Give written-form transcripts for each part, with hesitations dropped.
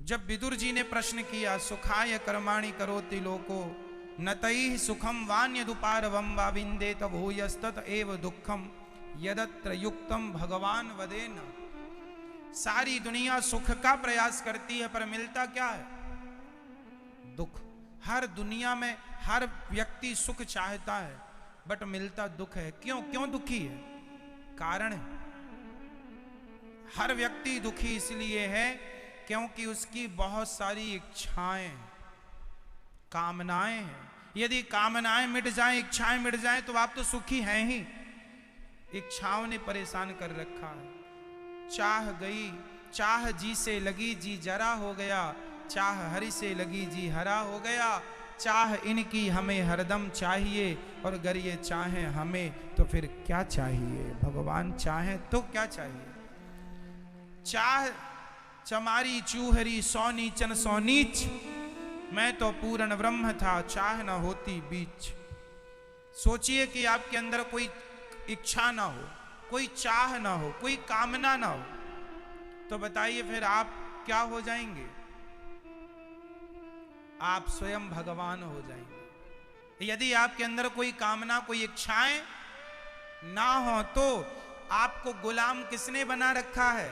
जब विदुर जी ने प्रश्न किया सुखाय कर्माणि करोति लोको न तैः सुखम वान्यदुपारवम वा विन्देत भूयस्तत एव दुःखम यदत्र युक्तम भगवान वदेन। सारी दुनिया सुख का प्रयास करती है पर मिलता क्या है? दुख। हर दुनिया में हर व्यक्ति सुख चाहता है बट मिलता दुख है। क्यों क्यों दुखी है? कारण है। हर व्यक्ति दुखी इसलिए है क्योंकि उसकी बहुत सारी इच्छाएं कामनाएं हैं। यदि कामनाएं मिट जाएं, इच्छाएं मिट जाएं तो आप तो सुखी हैं ही। इच्छाओं ने परेशान कर रखा है। चाह गई, चाह जी से लगी जी जरा हो गया, चाह हरि से लगी जी हरा हो गया। चाह इनकी हमें हरदम चाहिए और अगर ये चाहें हमें तो फिर क्या चाहिए? भगवान चाहें तो क्या चाहिए? चाह चमारी चूहरी सौ नीचन सौ नीच, मैं तो पूर्ण ब्रह्म था चाह न होती बीच। सोचिए कि आपके अंदर कोई इच्छा ना हो, कोई चाह ना हो, कोई कामना ना हो, तो बताइए फिर आप क्या हो जाएंगे? आप स्वयं भगवान हो जाएंगे। यदि आपके अंदर कोई कामना कोई इच्छाएं ना हो तो आपको गुलाम किसने बना रखा है?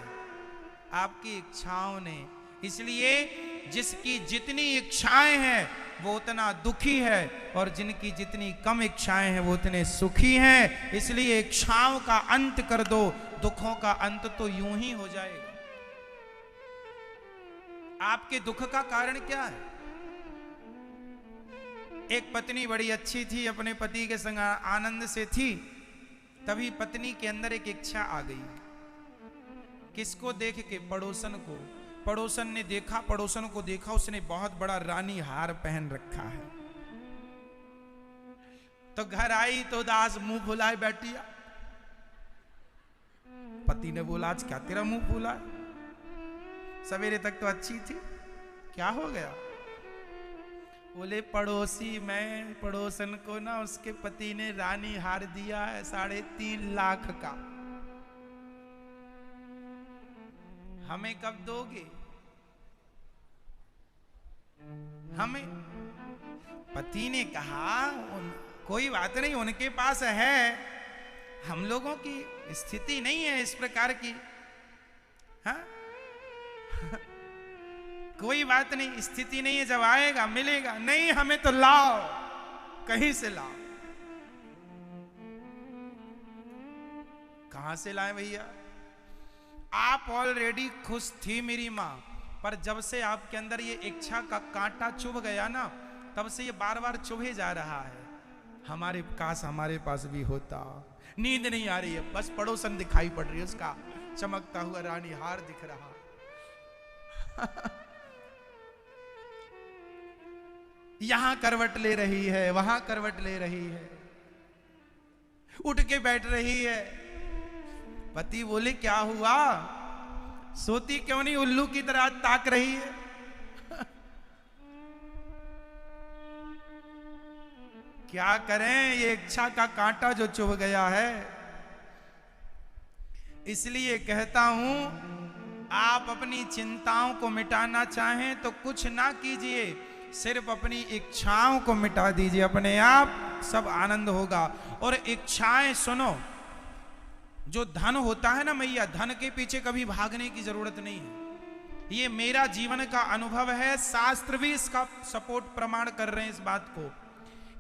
आपकी इच्छाओं ने। इसलिए जिसकी जितनी इच्छाएं हैं वो उतना दुखी है और जिनकी जितनी कम इच्छाएं हैं वो उतने सुखी हैं। इसलिए इच्छाओं का अंत कर दो, दुखों का अंत तो यूं ही हो जाएगा। आपके दुख का कारण क्या है? एक पत्नी बड़ी अच्छी थी, अपने पति के संग आनंद से थी, तभी पत्नी के अंदर एक इच्छा आ गई। किसको देख के? पड़ोसन को। पड़ोसन ने देखा, पड़ोसन को देखा, उसने बहुत बड़ा रानी हार पहन रखा है। तो घर आई तो दास मुंह फुलाए बैठी। पति ने बोला आज क्या तेरा मुंह फूला है? सवेरे तक तो अच्छी थी, क्या हो गया? बोले पड़ोसी मैं, पड़ोसन को ना उसके पति ने रानी हार दिया है 3.5 लाख का। हमें कब दोगे? हमें? पति ने कहा कोई बात नहीं, उनके पास है, हम लोगों की स्थिति नहीं है इस प्रकार की। हाँ कोई बात नहीं, स्थिति नहीं है, जब आएगा मिलेगा। नहीं, हमें तो लाओ, कहीं से लाओ। कहां से लाए भैया? आप ऑलरेडी खुश थी मेरी मां, पर जब से आपके अंदर ये इच्छा का कांटा चुभ गया ना, तब से ये बार बार चुभे जा रहा है। हमारे काश हमारे पास भी होता। नींद नहीं आ रही है, बस पड़ोसन दिखाई पड़ रही है, उसका चमकता हुआ रानी हार दिख रहा। यहां करवट ले रही है, वहां करवट ले रही है, उठ के बैठ रही है। पति बोले क्या हुआ? सोती क्यों नहीं? उल्लू की तरह ताक रही है। क्या करें, ये इच्छा का कांटा जो चुभ गया है। इसलिए कहता हूं, आप अपनी चिंताओं को मिटाना चाहें तो कुछ ना कीजिए, सिर्फ अपनी इच्छाओं को मिटा दीजिए, अपने आप सब आनंद होगा। और इच्छाएं सुनो, जो धन होता है ना मैया, धन के पीछे कभी भागने की जरूरत नहीं है। ये मेरा जीवन का अनुभव है, शास्त्र भी इसका सपोर्ट प्रमाण कर रहे हैं इस बात को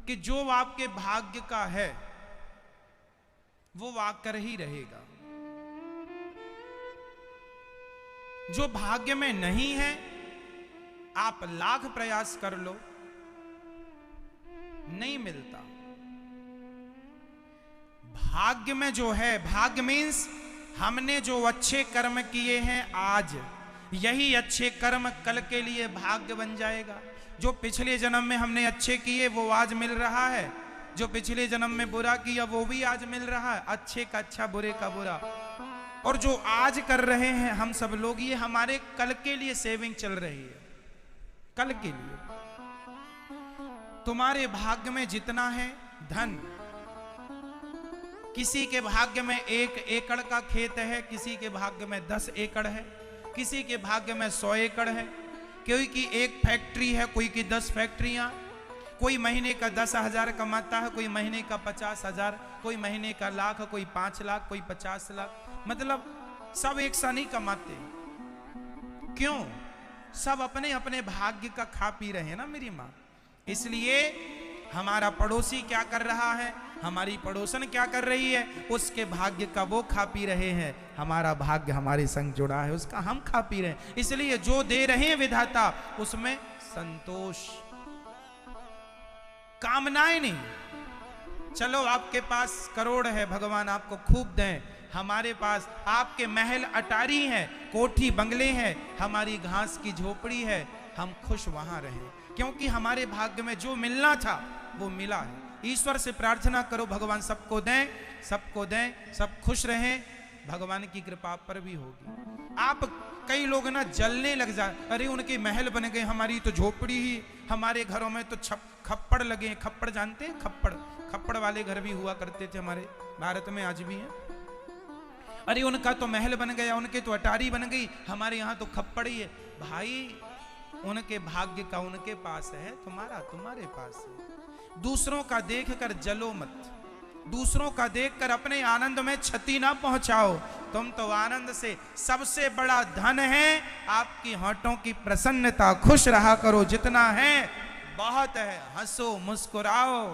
कि जो आपके भाग्य का है वो वाकर ही रहेगा। जो भाग्य में नहीं है आप लाख प्रयास कर लो, नहीं मिलता। भाग्य में जो है, भाग्य मीन्स हमने जो अच्छे कर्म किए हैं आज, यही अच्छे कर्म कल के लिए भाग्य बन जाएगा। जो पिछले जन्म में हमने अच्छे किए वो आज मिल रहा है, जो पिछले जन्म में बुरा किया वो भी आज मिल रहा है। अच्छे का अच्छा, बुरे का बुरा। और जो आज कर रहे हैं हम सब लोग, ये हमारे कल के लिए सेविंग चल रही है, कल के लिए। तुम्हारे भाग्य में जितना है धन, किसी के भाग्य में 1 एकड़ का खेत है, किसी के भाग्य में 10 एकड़ है, किसी के भाग्य में 100 एकड़ है, कोई की एक फैक्ट्री है, कोई की 10 फैक्ट्रियां, कोई महीने का 10,000 कमाता है, कोई महीने का 50,000, कोई महीने का लाख, कोई 5 लाख, कोई 50 लाख। मतलब सब एक सा नहीं कमाते। क्यों? सब अपने अपने भाग्य का खा पी रहे हैं ना मेरी माँ। इसलिए हमारा पड़ोसी क्या कर रहा है, हमारी पड़ोसन क्या कर रही है, उसके भाग्य का वो खा पी रहे हैं, हमारा भाग्य हमारे संग जुड़ा है, उसका हम खा पी रहे हैं। इसलिए जो दे रहे हैं विधाता उसमें संतोष, कामनाएं नहीं। चलो आपके पास करोड़ है, भगवान आपको खूब दें, हमारे पास आपके महल अटारी हैं, कोठी बंगले हैं, हमारी घास की झोपड़ी है, हम खुश वहां रहें, क्योंकि हमारे भाग्य में जो मिलना था वो मिला है। ईश्वर से प्रार्थना करो भगवान सबको दें, सबको दें, सब खुश रहें, भगवान की कृपा पर भी होगी। आप कई लोग ना जलने लग जाए, अरे उनके महल बन गए, हमारी तो झोपड़ी ही, हमारे घरों में तो खप्पड़ लगे। खप्पड़ जानते हैं? खप्पड़ वाले घर भी हुआ करते थे हमारे भारत में, आज भी हैं। अरे उनका तो महल बन गया, उनके तो अटारी बन गई, हमारे यहाँ तो खप्पड़ ही है। भाई उनके भाग्य का उनके पास है, तुम्हारा तुम्हारे पास है। दूसरों का देखकर जलो मत, दूसरों का देखकर अपने आनंद में क्षति ना पहुंचाओ। तुम तो आनंद से, सबसे बड़ा धन है आपकी होठों की प्रसन्नता। खुश रहा करो, जितना है बहुत है, हंसो मुस्कुराओ।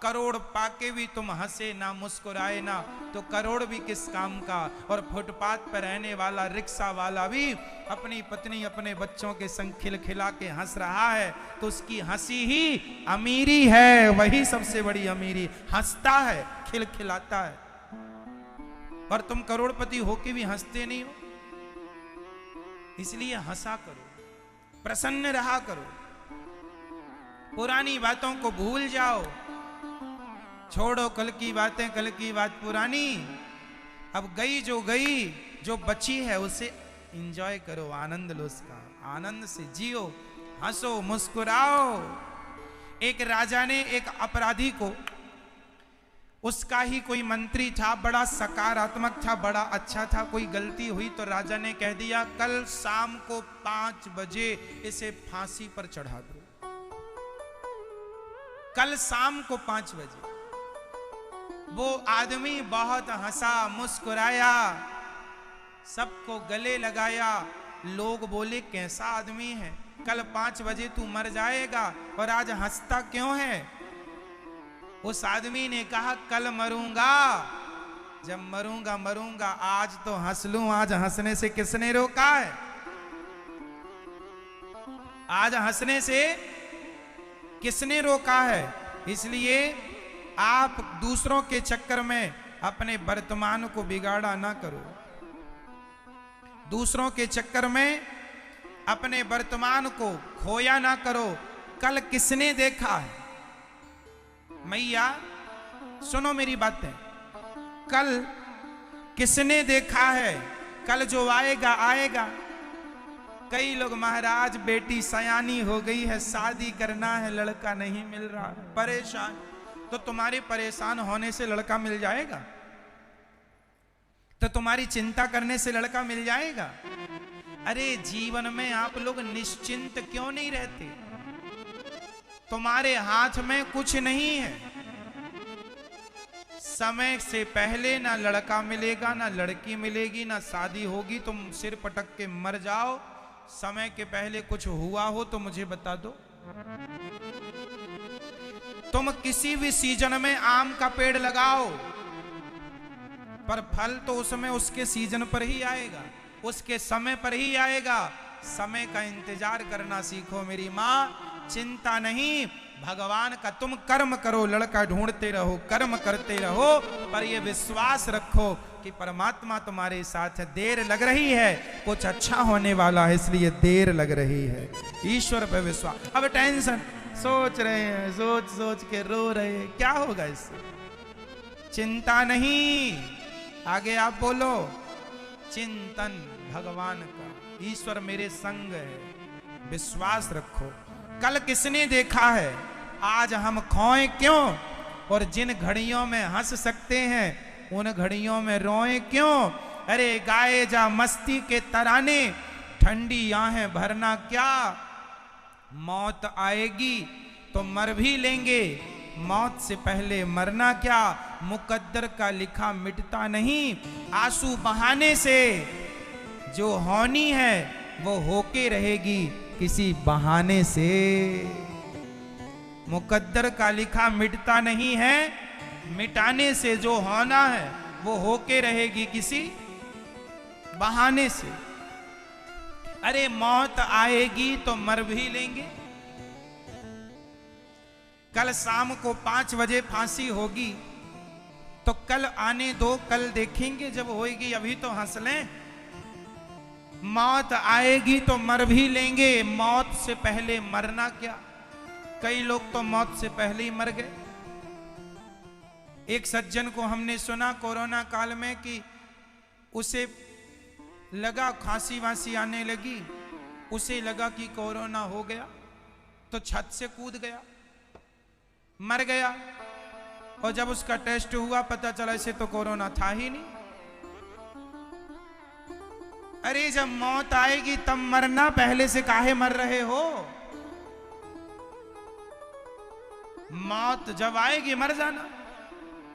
करोड़ पाके भी तुम हंसे ना मुस्कुराए ना तो करोड़ भी किस काम का। और फुटपाथ पर रहने वाला रिक्शा वाला भी अपनी पत्नी अपने बच्चों के संग खिलखिला के हंस रहा है तो उसकी हंसी ही अमीरी है, वही सबसे बड़ी अमीरी। हंसता है, खिलखिलाता है। और तुम करोड़पति होके भी हंसते नहीं हो। इसलिए हंसा करो, प्रसन्न रहा करो, पुरानी बातों को भूल जाओ। छोड़ो कल की बातें, कल की बात पुरानी। अब गई, जो बची है उसे एंजॉय करो, आनंद लो उसका, आनंद से जियो, हंसो मुस्कुराओ। एक राजा ने एक अपराधी को, उसका ही कोई मंत्री था, बड़ा सकारात्मक था, बड़ा अच्छा था, कोई गलती हुई तो राजा ने कह दिया कल शाम को 5 बजे इसे फांसी पर चढ़ा दो। कल शाम को 5 बजे। वो आदमी बहुत हंसा मुस्कुराया, सबको गले लगाया। लोग बोले कैसा आदमी है, कल 5 बजे तू मर जाएगा और आज हंसता क्यों है। उस आदमी ने कहा कल मरूंगा, जब मरूंगा, आज तो हंस लूं। आज हंसने से किसने रोका है? आज हंसने से किसने रोका है? इसलिए आप दूसरों के चक्कर में अपने वर्तमान को बिगाड़ा ना करो। दूसरों के चक्कर में अपने वर्तमान को खोया ना करो। कल किसने देखा है? मैया सुनो मेरी बातें, कल किसने देखा है? कल जो आएगा आएगा। कई लोग महाराज बेटी सयानी हो गई है, शादी करना है, लड़का नहीं मिल रहा, परेशान। तो तुम्हारे परेशान होने से लड़का मिल जाएगा? तो तुम्हारी चिंता करने से लड़का मिल जाएगा? अरे जीवन में आप लोग निश्चिंत क्यों नहीं रहते? तुम्हारे हाथ में कुछ नहीं है। समय से पहले ना लड़का मिलेगा, ना लड़की मिलेगी, ना शादी होगी। तुम सिर पटक के मर जाओ। समय के पहले कुछ हुआ हो तो मुझे बता दो। तुम किसी भी सीजन में आम का पेड़ लगाओ, पर फल तो उसमें उसके सीजन पर ही आएगा, उसके समय पर ही आएगा। समय का इंतजार करना सीखो मेरी माँ, चिंता नहीं। भगवान का तुम कर्म करो, लड़का ढूंढते रहो, कर्म करते रहो, पर ये विश्वास रखो कि परमात्मा तुम्हारे साथ है। देर लग रही है, कुछ अच्छा होने वाला है, इसलिए देर लग रही है। ईश्वर पर विश्वास। अब टेंशन सोच रहे हैं, सोच सोच के रो रहे हैं, क्या होगा इससे? चिंता नहीं। आगे आप बोलो, चिंतन भगवान का, ईश्वर मेरे संग है, विश्वास रखो। कल किसने देखा है? आज हम खोए क्यों? और जिन घड़ियों में हंस सकते हैं उन घड़ियों में रोए क्यों? अरे गाए जा मस्ती के तराने, ठंडी आहें भरना क्या, मौत आएगी तो मर भी लेंगे, मौत से पहले मरना क्या। मुकद्दर का लिखा मिटता नहीं, आंसू बहाने से जो होनी है वो होके रहेगी किसी बहाने से। मुकद्दर का लिखा मिटता नहीं है, मिटाने से जो होना है वो होके रहेगी किसी बहाने से। अरे मौत आएगी तो मर भी लेंगे। कल शाम को 5 बजे फांसी होगी, तो कल आने दो, कल देखेंगे जब होएगी, अभी तो हंस लें। मौत आएगी तो मर भी लेंगे, मौत से पहले मरना क्या। कई लोग तो मौत से पहले ही मर गए। एक सज्जन को हमने सुना कोरोना काल में कि उसे लगा खांसी वांसी आने लगी, उसे लगा कि कोरोना हो गया, तो छत से कूद गया, मर गया। और जब उसका टेस्ट हुआ पता चला इसे तो कोरोना था ही नहीं। अरे जब मौत आएगी तब मरना, पहले से काहे मर रहे हो। मौत जब आएगी मर जाना।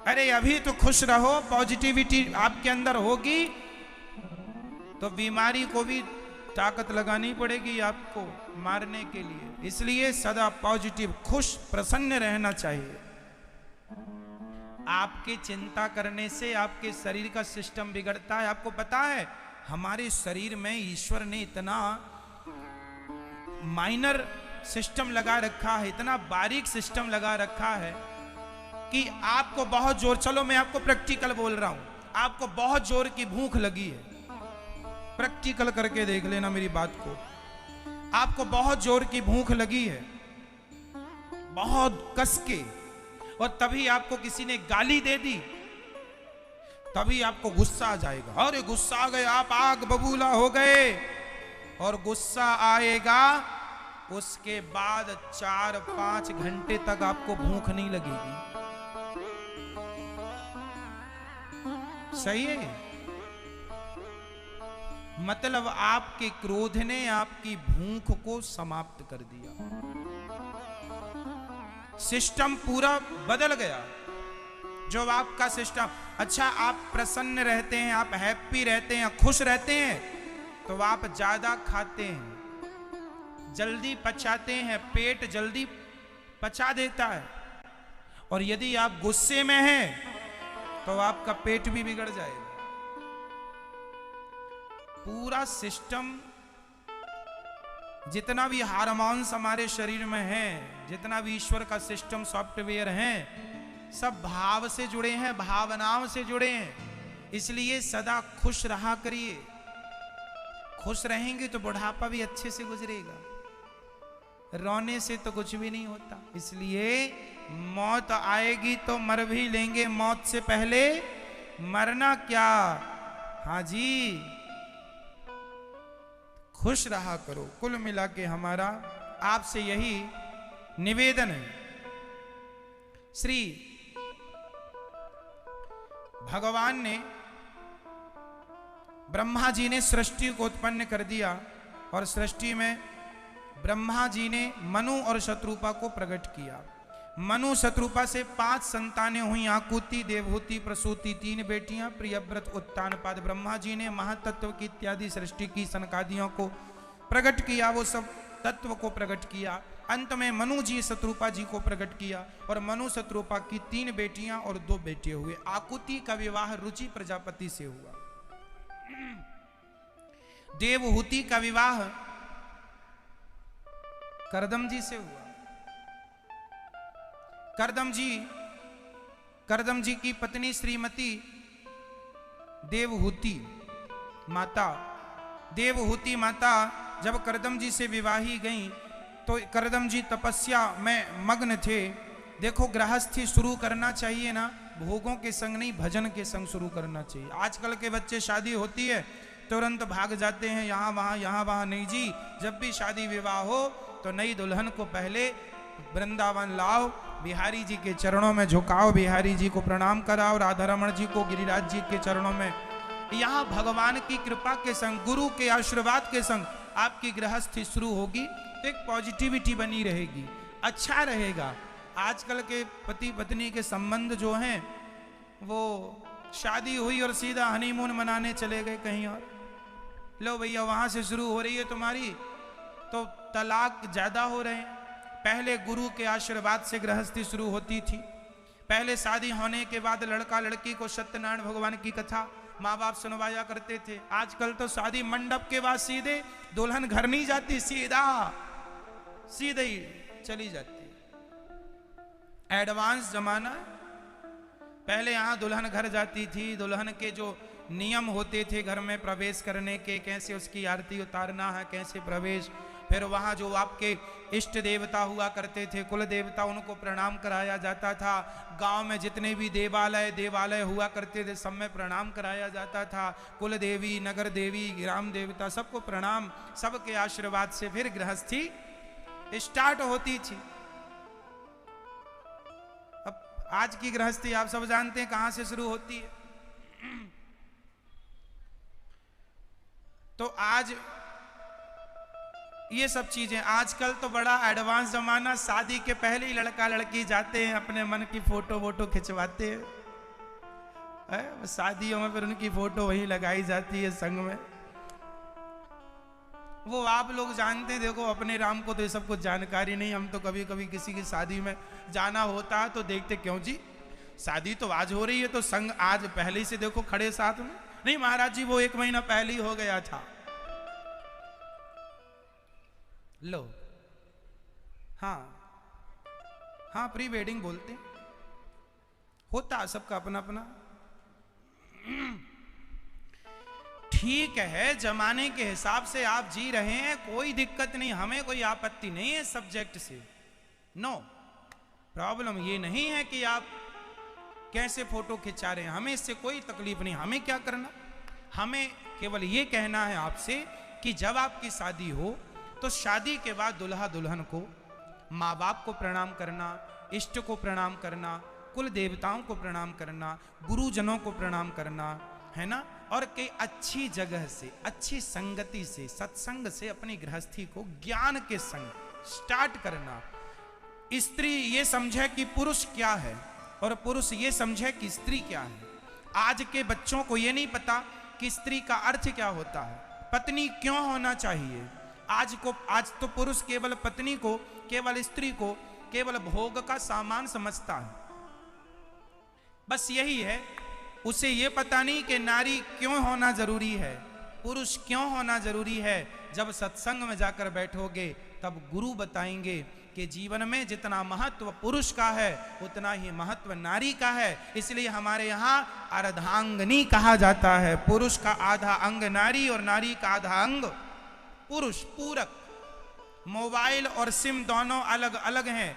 अरे अभी तो खुश रहो, पॉजिटिविटी आपके अंदर होगी तो बीमारी को भी ताकत लगानी पड़ेगी आपको मारने के लिए। इसलिए सदा पॉजिटिव, खुश, प्रसन्न रहना चाहिए। आपके चिंता करने से आपके शरीर का सिस्टम बिगड़ता है। आपको पता है हमारे शरीर में ईश्वर ने इतना माइनर सिस्टम लगा रखा है, इतना बारीक सिस्टम लगा रखा है कि आपको बहुत जोर, चलो मैं आपको प्रैक्टिकल बोल रहा हूं, आपको बहुत जोर की भूख लगी है, प्रैक्टिकल करके देख लेना मेरी बात को। आपको बहुत जोर की भूख लगी है, बहुत कस के, और तभी आपको किसी ने गाली दे दी, तभी आपको गुस्सा आ जाएगा। अरे गुस्सा आ गए, आप आग बबूला हो गए। और गुस्सा आएगा, उसके बाद 4-5 घंटे तक आपको भूख नहीं लगेगी। सही है। मतलब आपके क्रोध ने आपकी भूख को समाप्त कर दिया, सिस्टम पूरा बदल गया। जो आपका सिस्टम, अच्छा आप प्रसन्न रहते हैं, आप हैप्पी रहते हैं, खुश रहते हैं, तो आप ज्यादा खाते हैं, जल्दी पचाते हैं, पेट जल्दी पचा देता है। और यदि आप गुस्से में हैं तो आपका पेट भी बिगड़ जाएगा। पूरा सिस्टम, जितना भी हार्मोन्स हमारे शरीर में है, जितना भी ईश्वर का सिस्टम सॉफ्टवेयर है, सब भाव से जुड़े हैं, भावनाओं से जुड़े हैं। इसलिए सदा खुश रहा करिए। खुश रहेंगे तो बुढ़ापा भी अच्छे से गुजरेगा। रोने से तो कुछ भी नहीं होता। इसलिए मौत आएगी तो मर भी लेंगे, मौत से पहले मरना क्या। हाँ जी, खुश रहा करो। कुल मिला के हमारा आपसे यही निवेदन है। श्री भगवान ने, ब्रह्मा जी ने सृष्टि को उत्पन्न कर दिया, और सृष्टि में ब्रह्मा जी ने मनु और शत्रुपा को प्रकट किया। मनु शत्रुपा से 5 संतानें हुई, आकुति, देवहूति, प्रसूति, 3 बेटियां, प्रियव्रत, उत्तानपाद। ब्रह्मा जी ने महातत्व की इत्यादि सृष्टि की सनकादियों को प्रकट किया, वो सब तत्व को प्रकट किया। अंत में मनु जी शत्रुपा जी को प्रकट किया, और मनु शत्रुपा की 3 बेटियां और 2 बेटे हुए। आकुति का विवाह रुचि प्रजापति से हुआ। देवहूति का विवाह करदम जी से हुआ। करदम जी की पत्नी श्रीमती देवहूति माता जब करदम जी से विवाही गईं, तो करदम जी तपस्या में मग्न थे। देखो, गृहस्थी शुरू करना चाहिए ना, भोगों के संग नहीं, भजन के संग शुरू करना चाहिए। आजकल के बच्चे, शादी होती है तुरंत भाग जाते हैं यहाँ वहाँ नहीं जी। जब भी शादी विवाह हो तो नई दुल्हन को पहले वृंदावन लाओ, बिहारी जी के चरणों में झुकाओ, बिहारी जी को प्रणाम कराओ, राधा रमण जी को, गिरिराज जी के चरणों में, यहाँ भगवान की कृपा के संग, गुरु के आशीर्वाद के संग आपकी गृहस्थी शुरू होगी तो एक पॉजिटिविटी बनी रहेगी, अच्छा रहेगा। आजकल के पति पत्नी के संबंध जो हैं वो शादी हुई और सीधा हनीमून मनाने चले गए कहीं और, लो भैया वहां से शुरू हो रही है तुम्हारी, तो तलाक ज्यादा हो रहे हैं। पहले गुरु के आशीर्वाद से गृहस्थी शुरू होती थी, पहले शादी होने के बाद लड़का लड़की को सत्यनारायण भगवान की कथा माँ बाप सुनवाया करते थे। आजकल तो शादी मंडप के बाद सीधे दुल्हन घर नहीं जाती, सीधे ही चली जाती। एडवांस जमाना है। पहले यहाँ दुल्हन घर जाती थी, दुल्हन के जो नियम होते थे घर में प्रवेश करने के, कैसे उसकी आरती उतारना है, कैसे प्रवेश, फिर वहाँ जो आपके इष्ट देवता हुआ करते थे, कुल देवता, उनको प्रणाम कराया जाता था। गांव में जितने भी देवालय हुआ करते थे सब में प्रणाम कराया जाता था। कुल देवी, नगर देवी, ग्राम देवता, सबको प्रणाम, सबके आशीर्वाद से फिर गृहस्थी स्टार्ट होती थी। अब आज की गृहस्थी आप सब जानते हैं कहां से शुरू होती है। तो आज ये सब चीजें, आजकल तो बड़ा एडवांस जमाना, शादी के पहले ही लड़का लड़की जाते हैं अपने मन की फोटो वोटो खिंचवाते हैं, शादियों में फिर उनकी फोटो वहीं लगाई जाती है संग में। वो आप लोग जानते हैं, देखो अपने राम को तो ये सब कुछ जानकारी नहीं। हम तो कभी कभी किसी की शादी में जाना होता है तो देखते, क्यों जी शादी तो आज हो रही है तो संग आज पहले ही से देखो खड़े साथ में। नहीं महाराज जी वो 1 महीना पहले ही हो गया था। लो हाँ प्री वेडिंग बोलते होता, सबका अपना अपना ठीक है। जमाने के हिसाब से आप जी रहे हैं, कोई दिक्कत नहीं, हमें कोई आपत्ति नहीं है सब्जेक्ट से, नो प्रॉब्लम। ये नहीं है कि आप कैसे फोटो खिंचा रहे हैं, हमें इससे कोई तकलीफ नहीं। हमें क्या करना, हमें केवल ये कहना है आपसे कि जब आपकी शादी हो तो शादी के बाद दुल्हा दुल्हन को माँ बाप को प्रणाम करना, इष्ट को प्रणाम करना, कुल देवताओं को प्रणाम करना, गुरुजनों को प्रणाम करना, है ना। और कई अच्छी जगह से, अच्छी संगति से, सत्संग से अपनी गृहस्थी को ज्ञान के संग स्टार्ट करना। स्त्री ये समझे कि पुरुष क्या है और पुरुष ये समझे कि स्त्री क्या है। आज के बच्चों को ये नहीं पता कि स्त्री का अर्थ क्या होता है, पत्नी क्यों होना चाहिए। आज तो पुरुष केवल पत्नी को, केवल स्त्री को केवल भोग का सामान समझता है, बस यही है। उसे ये पता नहीं कि नारी क्यों होना जरूरी है, पुरुष क्यों होना जरूरी है। जब सत्संग में जाकर बैठोगे तब गुरु बताएंगे कि जीवन में जितना महत्व पुरुष का है उतना ही महत्व नारी का है। इसलिए हमारे यहाँ अर्धांगिनी कहा जाता है। पुरुष का आधा अंग नारी और नारी का आधा अंग पुरुष, पूरक। मोबाइल और सिम दोनों अलग अलग हैं,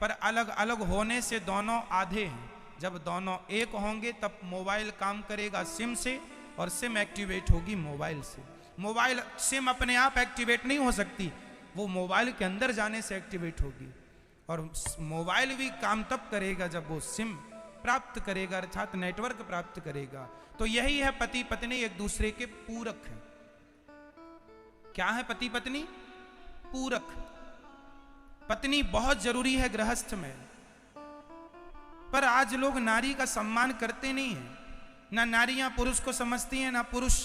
पर अलग अलग होने से दोनों आधे हैं। जब दोनों एक होंगे तब मोबाइल काम करेगा सिम से और सिम एक्टिवेट होगी मोबाइल से। मोबाइल सिम अपने आप एक्टिवेट नहीं हो सकती, वो मोबाइल के अंदर जाने से एक्टिवेट होगी। और मोबाइल भी काम तब करेगा जब वो सिम प्राप्त करेगा, अर्थात नेटवर्क प्राप्त करेगा। तो यही है पति पत्नी एक दूसरे के पूरक हैं। क्या है पति पत्नी? पूरक। पत्नी बहुत जरूरी है गृहस्थ में, पर आज लोग नारी का सम्मान करते नहीं है। ना नारियां पुरुष को समझती हैं, ना पुरुष।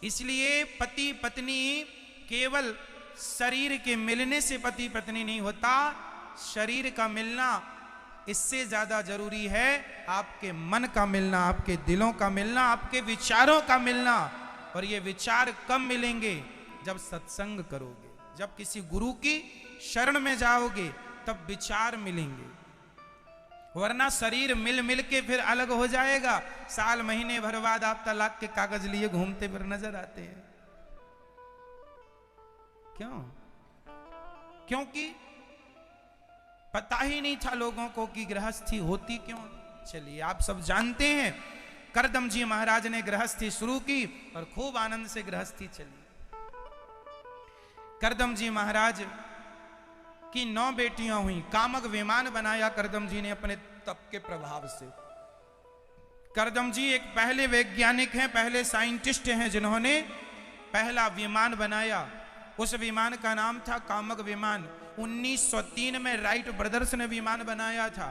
इसलिए पति पत्नी केवल शरीर के मिलने से पति पत्नी नहीं होता, शरीर का मिलना इससे ज्यादा जरूरी है। आपके मन का मिलना, आपके दिलों का मिलना, आपके विचारों का मिलना। और ये विचार कब मिलेंगे? जब सत्संग करोगे, जब किसी गुरु की शरण में जाओगे तब विचार मिलेंगे, वरना शरीर मिल मिल के फिर अलग हो जाएगा। साल महीने भर बाद आप तलाक के कागज लिए घूमते फिर नजर आते हैं। क्यों? क्योंकि पता ही नहीं था लोगों को कि गृहस्थी होती क्यों। चलिए आप सब जानते हैं, करदम जी महाराज ने गृहस्थी शुरू की और खूब आनंद से गृहस्थी चली। करदम जी महाराज की 9 बेटियां हुई। कामक विमान बनाया करदम जी ने अपने तप के प्रभाव से। करदम जी एक पहले वैज्ञानिक हैं, पहले साइंटिस्ट हैं जिन्होंने पहला विमान बनाया। उस विमान का नाम था कामक विमान। 1903 में राइट ब्रदर्स ने विमान बनाया था।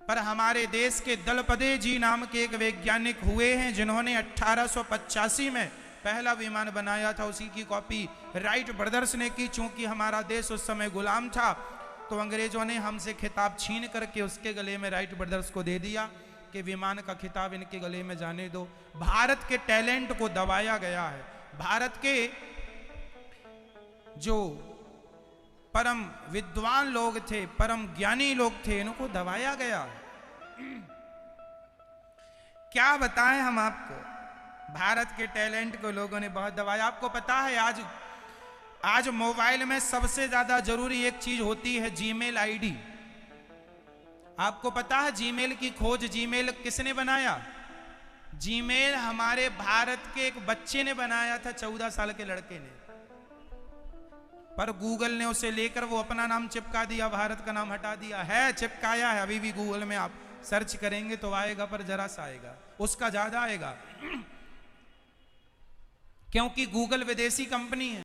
पर हमारे देश के दलपदे जी नाम के एक वैज्ञानिक हुए हैं जिन्होंने 1885 में पहला विमान बनाया था। उसी की कॉपी राइट ब्रदर्स ने की। चूंकि हमारा देश उस समय गुलाम था तो अंग्रेजों ने हमसे खिताब छीन करके उसके गले में राइट ब्रदर्स को दे दिया कि विमान का खिताब इनके गले में जाने दो। भारत के टैलेंट को दबाया गया है। भारत के जो परम विद्वान लोग थे, परम ज्ञानी लोग थे, इनको दबाया गया। क्या बताएं हम आपको, भारत के टैलेंट को लोगों ने बहुत दबाया। आपको पता है आज मोबाइल में सबसे ज्यादा जरूरी एक चीज होती है, जीमेल आईडी। आपको पता है जीमेल की खोज जीमेल किसने बनाया? जीमेल हमारे भारत के एक बच्चे ने बनाया था, 14 साल के लड़के ने। पर गूगल ने उसे लेकर वो अपना नाम चिपका दिया, भारत का नाम हटा दिया। है चिपकाया है, अभी भी गूगल में आप सर्च करेंगे तो आएगा, पर जरा सा आएगा, उसका ज्यादा आएगा, क्योंकि गूगल विदेशी कंपनी है।